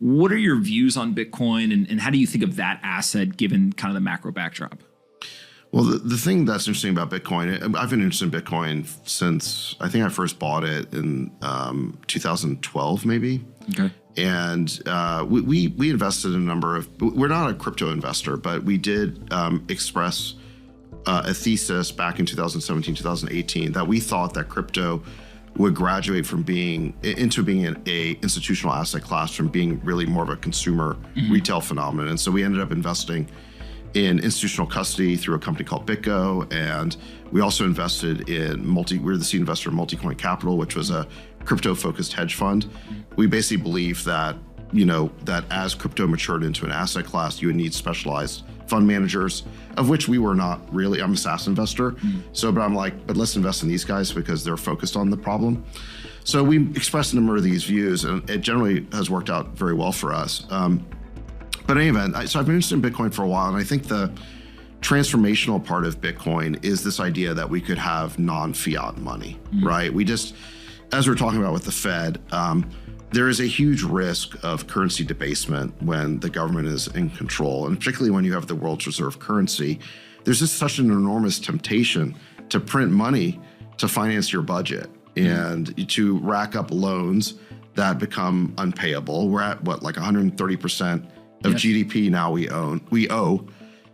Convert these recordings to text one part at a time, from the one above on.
What are your views on Bitcoin, and how do you think of that asset given kind of the macro backdrop? Well, the thing that's interesting about Bitcoin, I've been interested in Bitcoin since I think I first bought it in 2012, maybe. Okay. And we invested in a number of, we're not a crypto investor, but we did express a thesis back in 2017, 2018, that we thought that crypto would graduate from being an institutional asset class, from being really more of a consumer retail phenomenon. And so we ended up investing in institutional custody through a company called BitGo. And we also invested in we were the seed investor in Multicoin Capital, which was a crypto-focused hedge fund. We basically believe that, that as crypto matured into an asset class, you would need specialized fund managers, of which we were not really. I'm a SaaS investor. But I'm like, but let's invest in these guys because they're focused on the problem. So we expressed a number of these views, and it generally has worked out very well for us. But in any event, so I've been interested in Bitcoin for a while, and I think the transformational part of Bitcoin is this idea that we could have non-fiat money, right? As we're talking about with the Fed, there is a huge risk of currency debasement when the government is in control, and particularly when you have the world's reserve currency. There's just such an enormous temptation to print money to finance your budget and to rack up loans that become unpayable. We're at like 130% of GDP now we owe.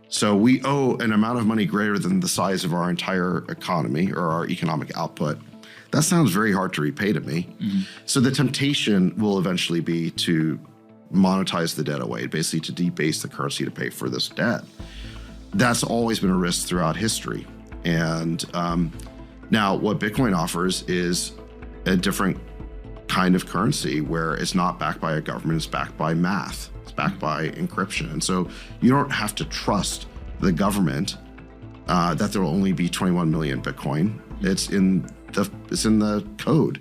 So we owe an amount of money greater than the size of our entire economy or our economic output. That sounds very hard to repay to me. So the temptation will eventually be to monetize the debt away, basically to debase the currency to pay for this debt. That's always been a risk throughout history. And now what Bitcoin offers is a different kind of currency where it's not backed by a government, it's backed by math, it's backed by encryption. And so you don't have to trust the government that there will only be 21 million Bitcoin. It's in the code.